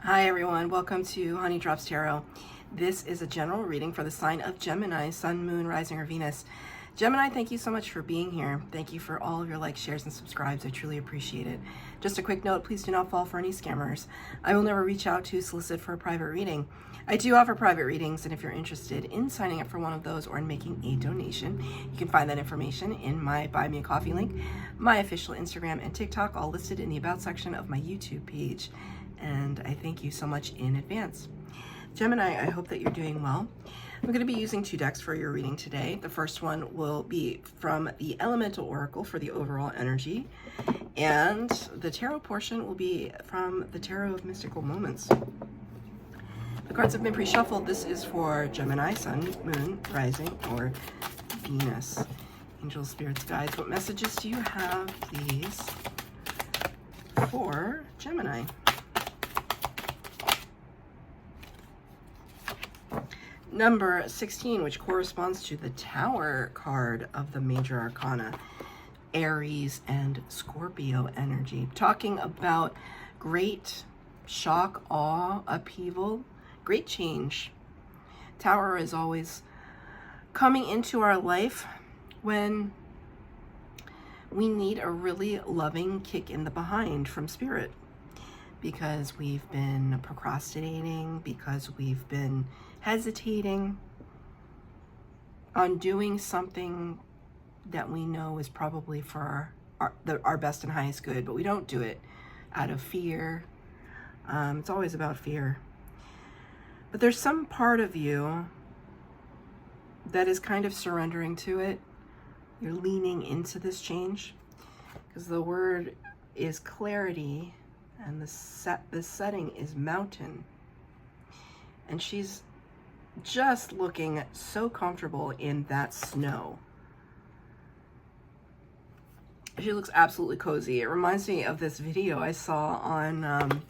Hi everyone, welcome to Honey Drops Tarot. This is a general reading for the sign of Gemini, Sun, Moon, Rising, or Venus. Gemini, thank you so much for being here. Thank you for all of your likes, shares, and subscribes. I truly appreciate it. Just a quick note, please do not fall for any scammers. I will never reach out to solicit for a private reading. I do offer private readings, and if you're interested in signing up for one of those or in making a donation, you can find that information in my Buy Me a Coffee link, my official Instagram and TikTok, all listed in the About section of my YouTube page. And I thank you so much in advance. Gemini, I hope that you're doing well. I'm going to be using two decks for your reading today. The first one will be from the Elemental Oracle for the overall energy, and the tarot portion will be from the Tarot of Mystical Moments. The cards have been pre-shuffled. This is for Gemini, Sun, Moon, Rising, or Venus. Angels, spirits, guides, what messages do you have, please, for Gemini? Number 16, which corresponds to the Tower card of the Major Arcana, Aries and Scorpio energy. Talking about great shock, awe, upheaval, great change. Tower is always coming into our life when we need a really loving kick in the behind from Spirit, because we've been procrastinating, because we've been hesitating on doing something that we know is probably for our best and highest good, but we don't do it out of fear. It's always about fear. But there's some part of you that is kind of surrendering to it. You're leaning into this change, because the word is clarity, and the setting is mountain. And she's just looking so comfortable in that snow. She looks absolutely cozy. It reminds me of this video I saw on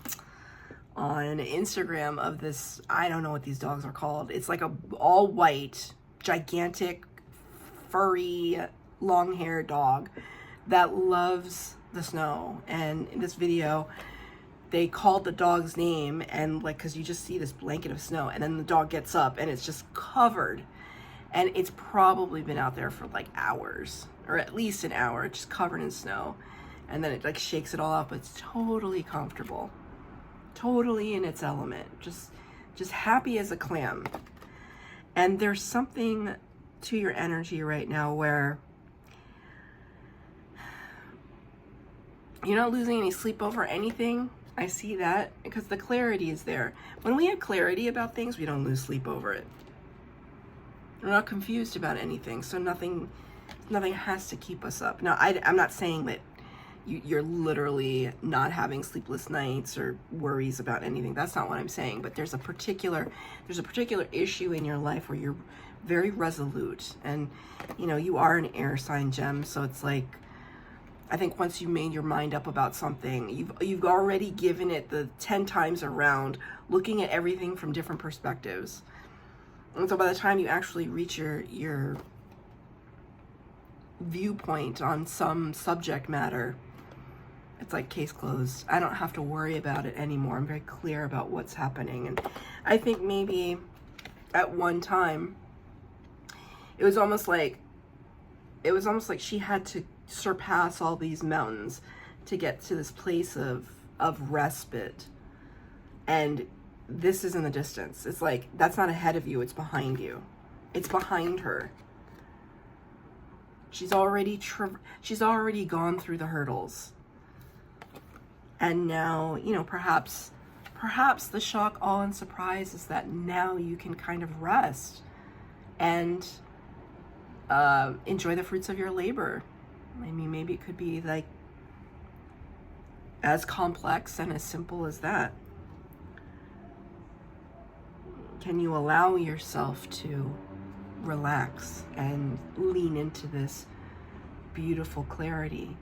Instagram of this, I don't know what these dogs are called. It's like a all white, gigantic, furry, long-haired dog that loves the snow. And in this video, they called the dog's name, and like, because you just see this blanket of snow, and then the dog gets up and it's just covered, and it's probably been out there for like hours, or at least an hour, just covered in snow. And then it like shakes it all up. It's totally comfortable, totally in its element, just happy as a clam. And there's something to your energy right now where you're not losing any sleep over anything. I see that because the clarity is there. When we have clarity about things, we don't lose sleep over it. We're not confused about anything, so nothing has to keep us up. Now, I'm not saying that you're literally not having sleepless nights or worries about anything. That's not what I'm saying. But there's a particular issue in your life where you're very resolute, and you know you are an air sign, Gem. So it's like, I think once you made your mind up about something, you've already given it the 10 times around, looking at everything from different perspectives. And so by the time you actually reach your viewpoint on some subject matter, it's like case closed. I don't have to worry about it anymore. I'm very clear about what's happening. And I think maybe at one time, it was almost like she had to surpass all these mountains to get to this place of respite. And this is in the distance. It's like, that's not ahead of you, it's behind you. It's behind her. She's already gone through the hurdles. And now, you know, perhaps the shock, awe, and surprise is that now you can kind of rest and enjoy the fruits of your labor. I mean, maybe it could be like as complex and as simple as that. Can you allow yourself to relax and lean into this beautiful clarity?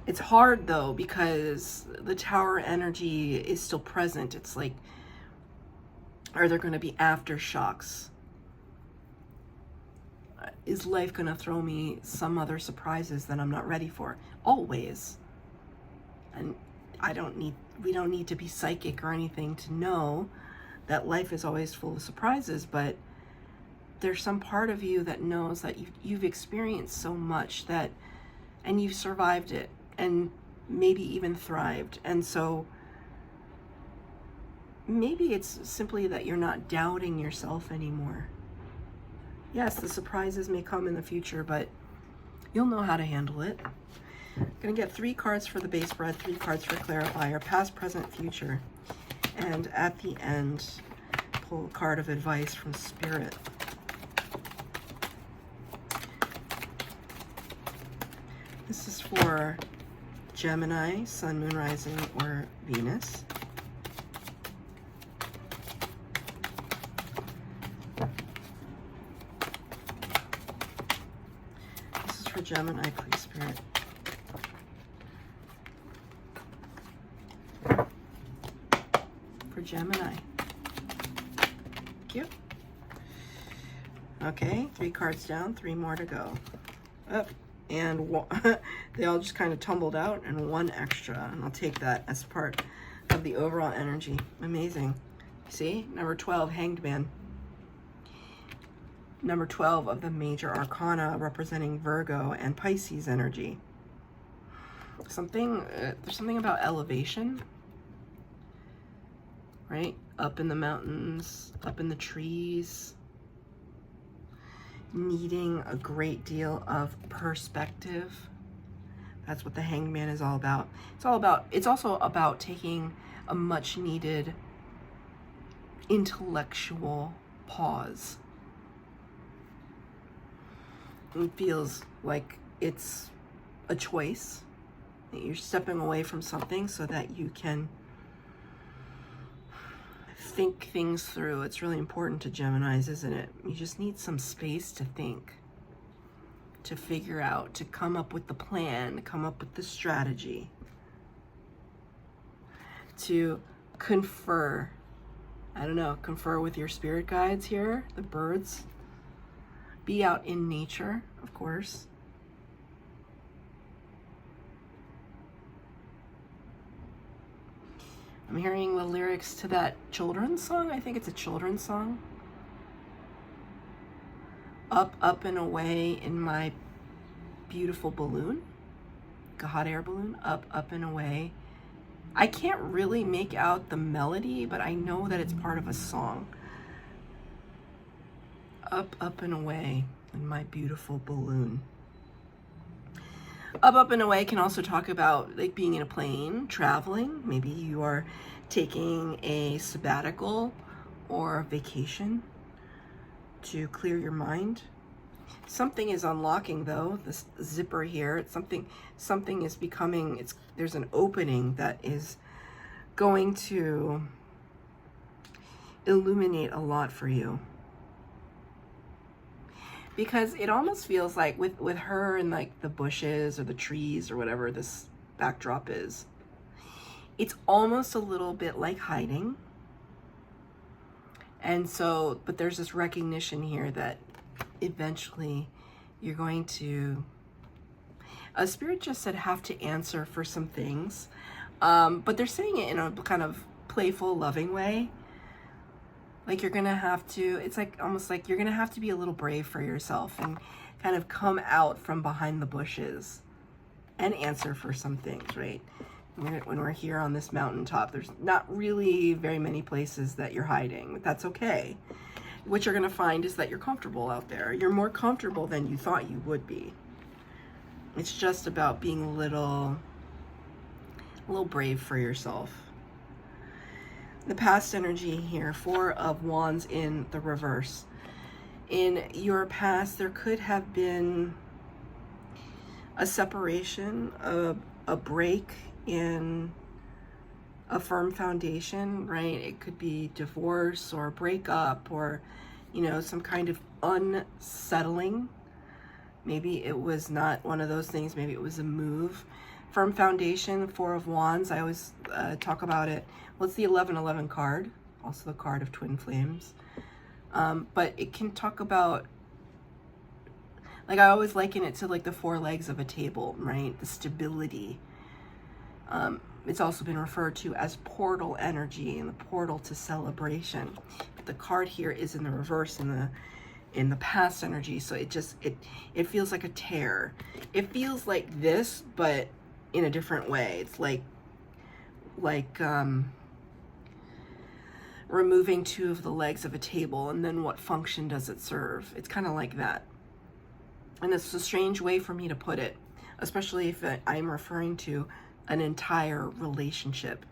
It's hard though, because the Tower energy is still present. It's like, are there going to be aftershocks? Is life going to throw me some other surprises that I'm not ready for? Always. And we don't need to be psychic or anything to know that life is always full of surprises, but there's some part of you that knows that you've experienced so much that, and you've survived it and maybe even thrived. And so maybe it's simply that you're not doubting yourself anymore. Yes, the surprises may come in the future, but you'll know how to handle it. I'm going to get 3 cards for the base spread, 3 cards for clarifier, past, present, future. And at the end, pull a card of advice from Spirit. This is for Gemini, Sun, Moon, Rising, or Venus. This is for Gemini, please, Spirit. For Gemini. Thank you. Okay, 3 cards down, 3 more to go. Up. And they all just kind of tumbled out, and 1 extra, and I'll take that as part of the overall energy. Amazing. See, number 12, Hanged Man. Number 12 of the major arcana, representing Virgo and Pisces energy. There's something about elevation, right? Up in the mountains, up in the trees, needing a great deal of perspective. That's what the Hanged Man is all about. It's also about taking a much needed intellectual pause. It feels like it's a choice, that you're stepping away from something so that you can think things through. It's really important to Geminis, isn't it? You just need some space to think, to figure out, to come up with the plan, come up with the strategy, to confer. I don't know, confer with your spirit guides here, the birds. Be out in nature, of course. I'm hearing the lyrics to that children's song. I think it's a children's song. Up, up and away in my beautiful balloon. Like a hot air balloon. Up, up and away. I can't really make out the melody, but I know that it's part of a song. Up, up and away in my beautiful balloon. Up, up and away can also talk about like being in a plane, traveling. Maybe you are taking a sabbatical or vacation to clear your mind. Something is unlocking though, this zipper here. It's something is becoming, there's an opening that is going to illuminate a lot for you. Because it almost feels like with her and like the bushes or the trees or whatever this backdrop is, it's almost a little bit like hiding. And so, but there's this recognition here that eventually you're going to, Spirit just said have to answer for some things. But they're saying it in a kind of playful, loving way. Like you're gonna have to, it's like almost like you're gonna have to be a little brave for yourself and kind of come out from behind the bushes and answer for some things, right? When we're here on this mountaintop, there's not really very many places that you're hiding, but that's okay. What you're gonna find is that you're comfortable out there. You're more comfortable than you thought you would be. It's just about being a little brave for yourself. The past energy here, 4 of Wands in the reverse. In your past, there could have been a separation, a break in a firm foundation, right? It could be divorce or breakup or, you know, some kind of unsettling. Maybe it was not one of those things. Maybe it was a move. Firm foundation, 4 of Wands. I always talk about it. Well, it's the 1111 card, also the card of twin flames. But it can talk about, like I always liken it to like the 4 legs of a table, right? The stability. It's also been referred to as portal energy and the portal to celebration. But the card here is in the reverse in the past energy, so it feels like a tear. It feels like this, but in a different way. It's like removing two of the legs of a table, and then what function does it serve? It's kind of like that. And it's a strange way for me to put it, especially if I'm referring to an entire relationship.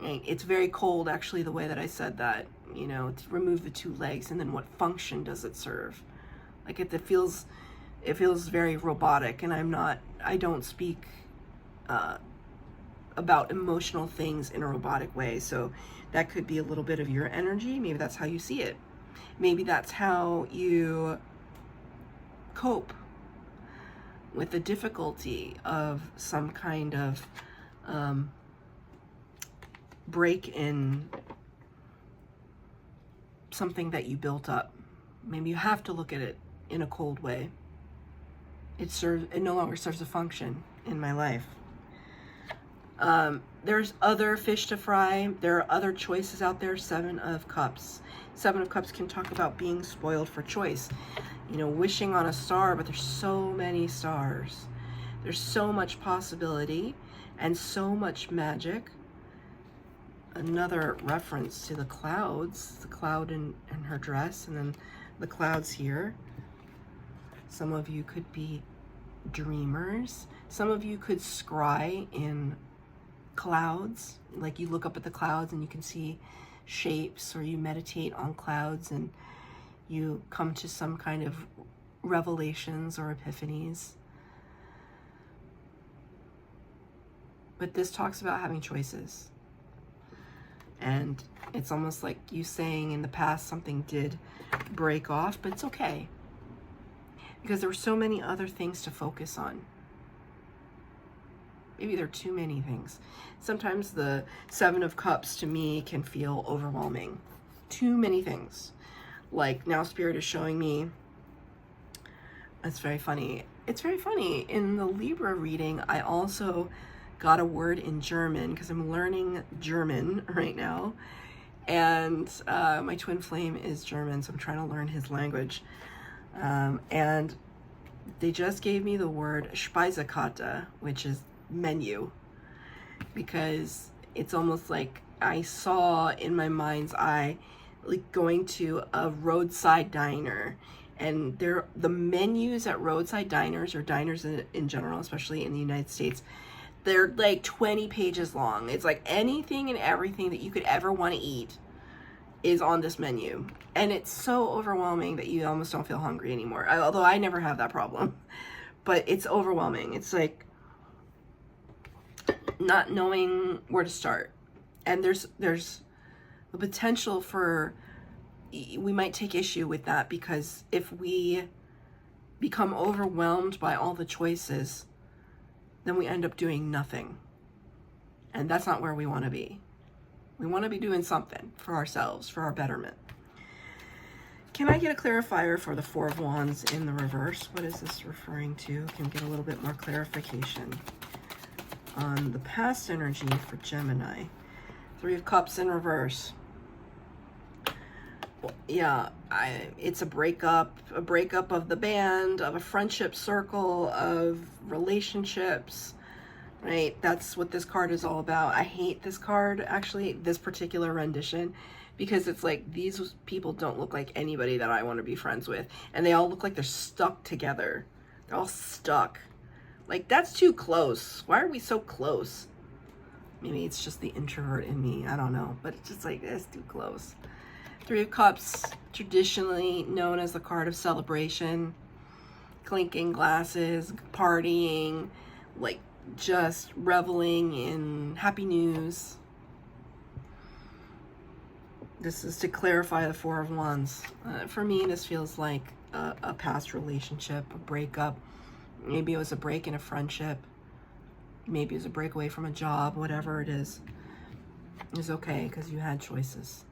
It's very cold, actually, the way that I said that, you know, to remove the two legs, and then what function does it serve? Like it feels very robotic, and I don't speak about emotional things in a robotic way. So that could be a little bit of your energy. Maybe that's how you see it. Maybe that's how you cope with the difficulty of some kind of break in something that you built up. Maybe you have to look at it in a cold way. It no longer serves a function in my life. There's other fish to fry. There are other choices out there. 7 of Cups. 7 of Cups can talk about being spoiled for choice. You know, wishing on a star, but there's so many stars. There's so much possibility and so much magic. Another reference to the clouds, the cloud in her dress, and then the clouds here. Some of you could be dreamers. Some of you could scry in clouds, like you look up at the clouds and you can see shapes, or you meditate on clouds and you come to some kind of revelations or epiphanies. But this talks about having choices. And it's almost like you saying in the past something did break off, but it's okay. Because there were so many other things to focus on. Maybe there are too many things. Sometimes the 7 of Cups to me can feel overwhelming. Too many things. Like now Spirit is showing me, it's very funny. It's very funny. In the Libra reading, I also got a word in German because I'm learning German right now. And my twin flame is German, so I'm trying to learn his language. And they just gave me the word Speisekarte, which is menu, because it's almost like I saw in my mind's eye like going to a roadside diner, and the menus at roadside diners, or diners in general, especially in the United States, they're like 20 pages long. It's like anything and everything that you could ever want to eat is on this menu, and it's so overwhelming that you almost don't feel hungry anymore. Although I never have that problem, but it's overwhelming. It's like not knowing where to start. And there's the potential for, we might take issue with that, because if we become overwhelmed by all the choices, then we end up doing nothing. And that's not where we want to be. We want to be doing something for ourselves, for our betterment. Can I get a clarifier for the 4 of Wands in the reverse? What is this referring to? Can we get a little bit more clarification on the past energy for Gemini? 3 of Cups in reverse. Well, yeah, it's a breakup of the band, of a friendship circle, of relationships, right? That's what this card is all about. I hate this card, actually, this particular rendition, because it's like these people don't look like anybody that I want to be friends with, and they all look like they're stuck together. They're all stuck. Like, that's too close. Why are we so close? Maybe it's just the introvert in me. I don't know. But it's just like, it's too close. 3 of Cups, traditionally known as the card of celebration. Clinking glasses, partying, like just reveling in happy news. This is to clarify the 4 of Wands. For me, this feels like a past relationship, a breakup. Maybe it was a break in a friendship. Maybe it was a break away from a job. Whatever it is okay, because you had choices.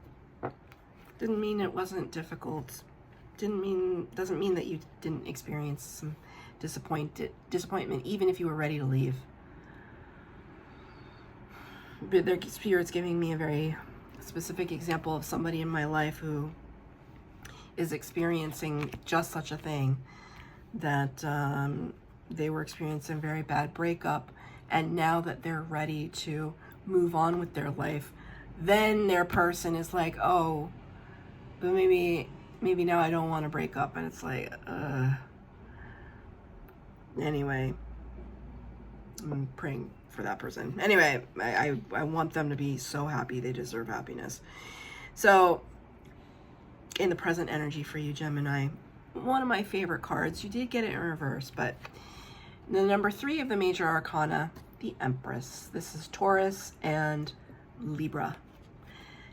Didn't mean it wasn't difficult. Doesn't mean that you didn't experience some disappointment, even if you were ready to leave. but their spirit's giving me a very specific example of somebody in my life who is experiencing just such a thing, that they were experiencing a very bad breakup, and now that they're ready to move on with their life, then their person is like, oh, but maybe now I don't want to break up. And it's like, anyway, I'm praying for that person. Anyway, I want them to be so happy. They deserve happiness. So in the present energy for you, Gemini, one of my favorite cards, you did get it in reverse, but the number 3 of the major arcana, the Empress. This is Taurus and Libra.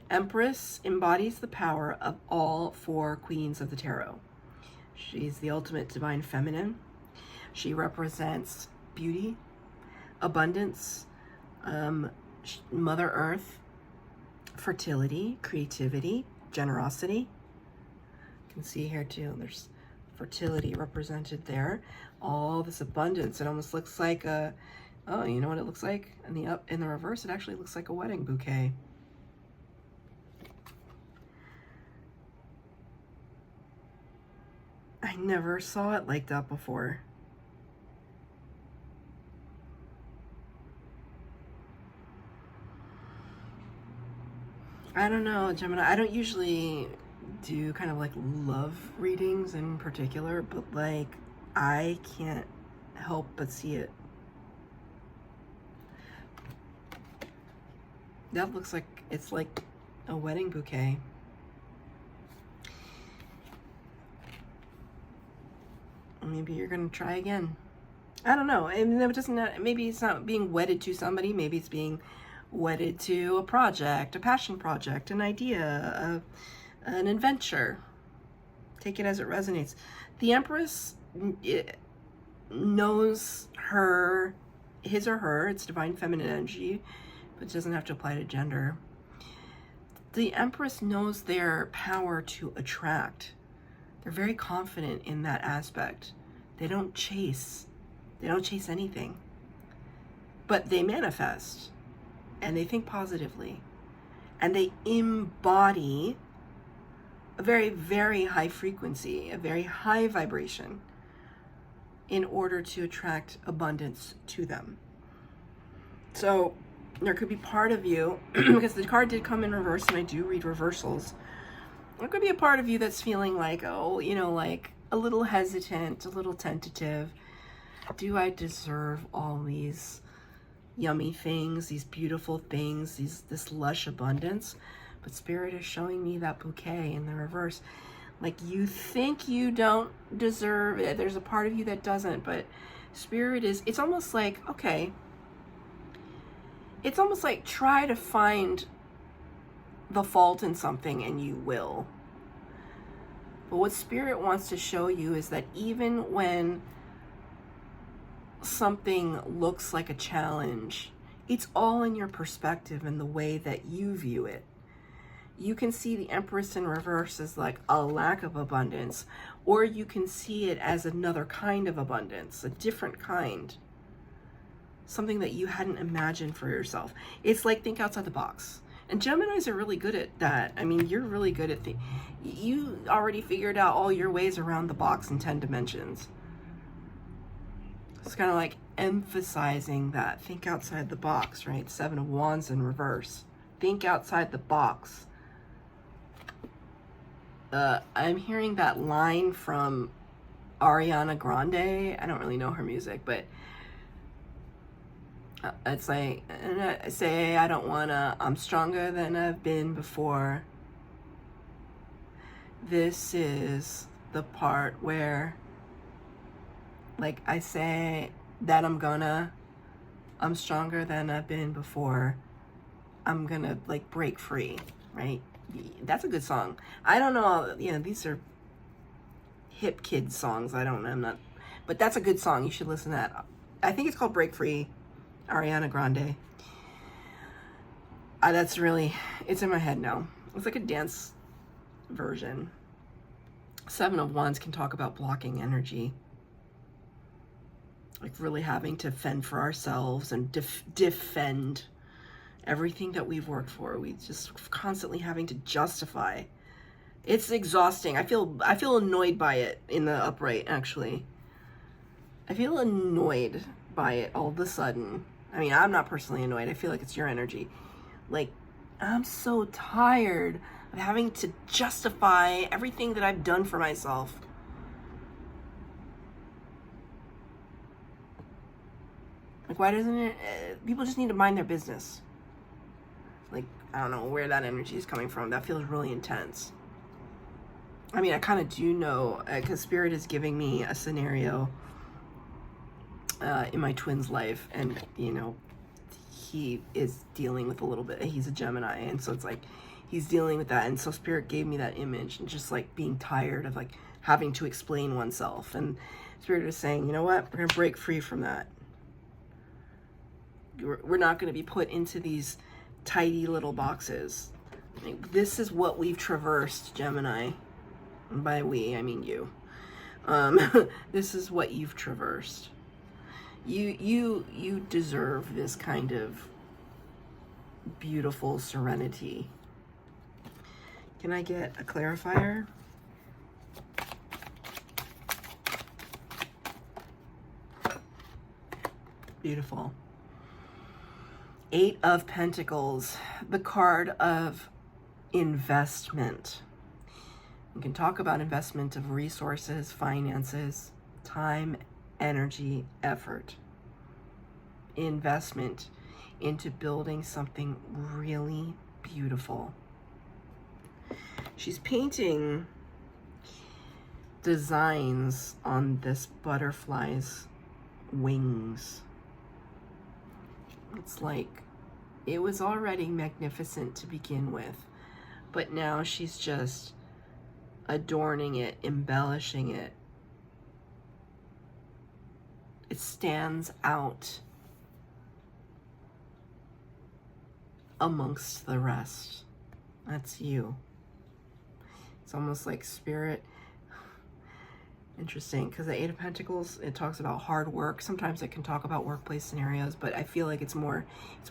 Empress embodies the power of all 4 queens of the tarot. She's the ultimate divine feminine. She represents beauty, abundance, Mother Earth, fertility, creativity, generosity. You can see here too, there's fertility represented there. All this abundance. It almost looks like a, oh, you know what it looks like? In the reverse, it actually looks like a wedding bouquet. I never saw it like that before. I don't know, Gemini. I don't usually do kind of like love readings in particular, but like I can't help but see it. That looks like it's like a wedding bouquet. Maybe you're gonna try again. I don't know. I mean, it doesn't. Maybe it's not being wedded to somebody. Maybe it's being wedded to a project, a passion project, an idea, an adventure. Take it as it resonates. The Empress knows his or her, it's divine feminine energy, but it doesn't have to apply to gender. The Empress knows their power to attract. They're very confident in that aspect. They don't chase anything, but they manifest. And they think positively, and they embody a very, very high frequency, a very high vibration in order to attract abundance to them. So there could be part of you, because the card did come in reverse, and I do read reversals. There could be a part of you that's feeling like, oh, you know, like a little hesitant, a little tentative. Do I deserve all these yummy things, these beautiful things, this lush abundance? But Spirit is showing me that bouquet in the reverse. Like, you think you don't deserve it. There's a part of you that doesn't, but Spirit is, it's almost like, okay, it's almost like try to find the fault in something and you will. But what Spirit wants to show you is that even when something looks like a challenge, it's all in your perspective and the way that you view it. You can see the Empress in reverse as like a lack of abundance, or you can see it as another kind of abundance, a different kind, something that you hadn't imagined for yourself. It's like, think outside the box. And Geminis are really good at that. I mean, you're really good at you already figured out all your ways around the box in 10 dimensions. It's kind of like emphasizing that. Think outside the box, right? 7 of Wands in reverse. Think outside the box. I'm hearing that line from Ariana Grande. I don't really know her music, but it's like, say I don't wanna, I'm stronger than I've been before. This is the part where, like, I say that I'm stronger than I've been before. I'm gonna like break free, right? That's a good song. I don't know, you know, these are hip kid songs. I don't know, I'm not, but that's a good song. You should listen to that. I think it's called Break Free, Ariana Grande. That's really, it's in my head now. It's like a dance version. 7 of Wands can talk about blocking energy. Like really having to fend for ourselves and defend Everything that we've worked for, we just constantly having to justify. It's exhausting. I feel annoyed by it in the upright, actually. I feel annoyed by it all of a sudden. I mean, I'm not personally annoyed. I feel like it's your energy. Like, I'm so tired of having to justify everything that I've done for myself. Like, why doesn't it, people just need to mind their business. Like, I don't know where that energy is coming from. That feels really intense. I mean, I kind of do know, because Spirit is giving me a scenario in my twin's life, and, you know, he is dealing with a little bit, he's a Gemini, and so it's like, he's dealing with that, and so Spirit gave me that image, and just like being tired of like having to explain oneself, and Spirit is saying, you know what, we're gonna break free from that. We're not gonna be put into these tidy little boxes. Like, this is what we've traversed, Gemini. And by we, I mean you. This is what you've traversed. You deserve this kind of beautiful serenity. Can I get a clarifier? Beautiful. 8 of Pentacles, the card of investment. We can talk about investment of resources, finances, time, energy, effort. Investment into building something really beautiful. She's painting designs on this butterfly's wings. It's like, it was already magnificent to begin with, but now she's just adorning it, embellishing it. It stands out amongst the rest. That's you. It's almost like Spirit. Interesting, because the 8 of Pentacles, it talks about hard work. Sometimes it can talk about workplace scenarios, but I feel like it's more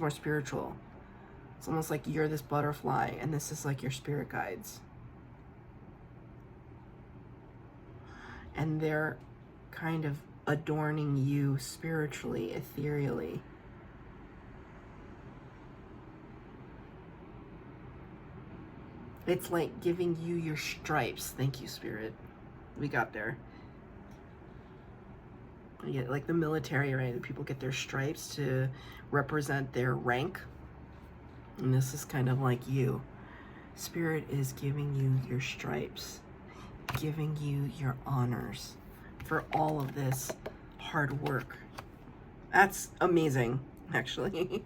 spiritual. It's almost like you're this butterfly, and this is like your spirit guides. And they're kind of adorning you spiritually, ethereally. It's like giving you your stripes. Thank you, Spirit. We got there. You get like the military, right? People get their stripes to represent their rank. And this is kind of like you. Spirit is giving you your stripes, giving you your honors for all of this hard work. That's amazing, actually.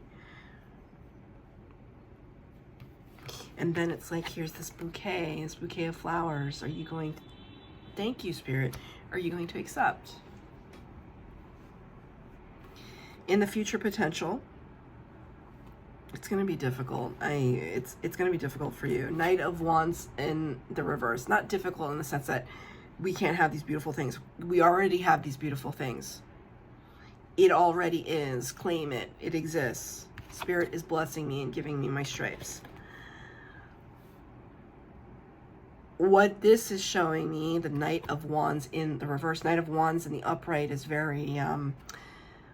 And then it's like, here's this bouquet of flowers. Are you going to, thank you, Spirit. Are you going to accept? In the future potential, it's going to be difficult. It's going to be difficult for you. Knight of Wands in the reverse. Not difficult in the sense that we can't have these beautiful things. We already have these beautiful things. It already is. Claim it. It exists. Spirit is blessing me and giving me my stripes. What this is showing me, the Knight of Wands in the reverse, Knight of Wands in the upright is very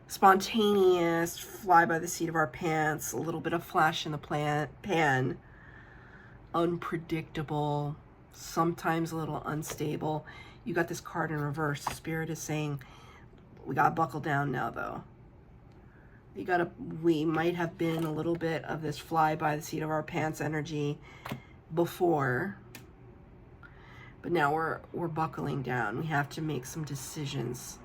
spontaneous, fly by the seat of our pants, a little bit of flash in the pan, unpredictable, sometimes a little unstable. You got this card in reverse. Spirit is saying, we gotta buckle down now, though. We might have been a little bit of this fly by the seat of our pants energy before, but now we're buckling down. We have to make some decisions.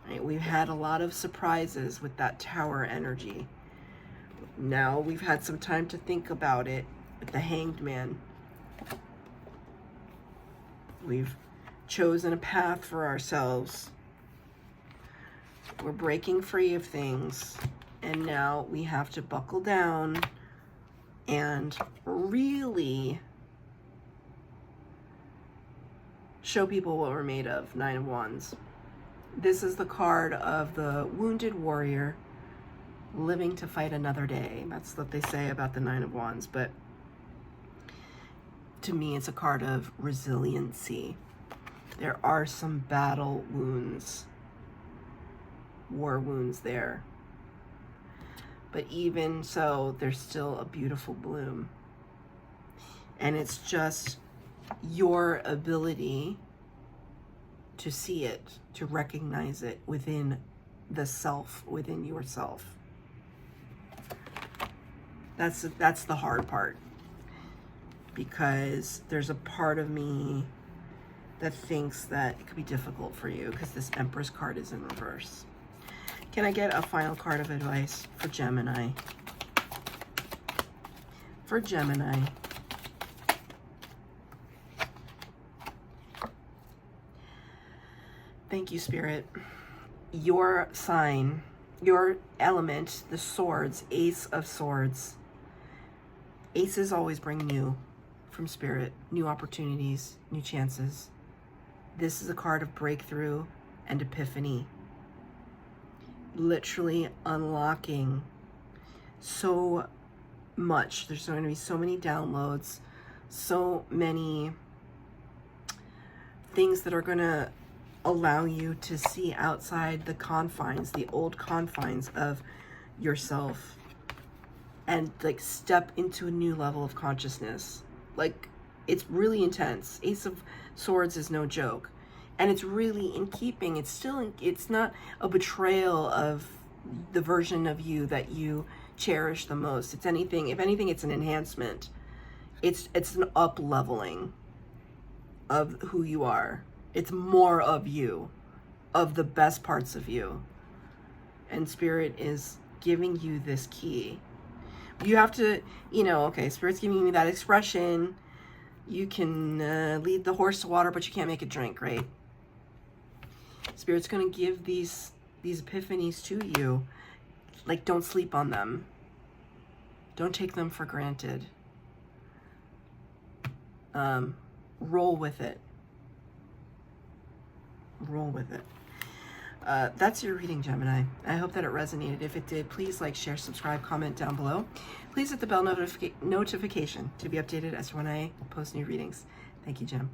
Right? We've had a lot of surprises with that Tower energy. Now we've had some time to think about it with the Hanged Man. We've chosen a path for ourselves. We're breaking free of things, and now we have to buckle down and really show people what we're made of. 9 of Wands. This is the card of the wounded warrior living to fight another day. That's what they say about the Nine of Wands, but to me, it's a card of resiliency. There are some battle wounds, war wounds there. But even so, there's still a beautiful bloom. And it's just your ability to see it, to recognize it within the self, within yourself. That's the hard part. Because there's a part of me that thinks that it could be difficult for you because this Empress card is in reverse. Can I get a final card of advice for Gemini? For Gemini. Thank you, Spirit. Your sign, your element, the swords, Ace of Swords. Aces always bring new from Spirit, new opportunities, new chances. This is a card of breakthrough and epiphany. Literally unlocking so much. There's going to be so many downloads, so many things that are going to allow you to see outside the confines, the old confines of yourself, and like step into a new level of consciousness. Like, it's really intense. Ace of Swords is no joke. And it's really in keeping. It's still, it's not a betrayal of the version of you that you cherish the most. It's anything, if anything, it's an enhancement. It's an up-leveling of who you are. It's more of you, of the best parts of you. And Spirit is giving you this key. You have to, you know, okay, Spirit's giving me that expression. You can lead the horse to water, but you can't make it drink, right? Spirit's going to give these epiphanies to you. Like, don't sleep on them. Don't take them for granted. Roll with it. Roll with it. That's your reading, Gemini. I hope that it resonated. If it did, please like, share, subscribe, comment down below. Please hit the bell notification to be updated as to when I post new readings. Thank you, Gem.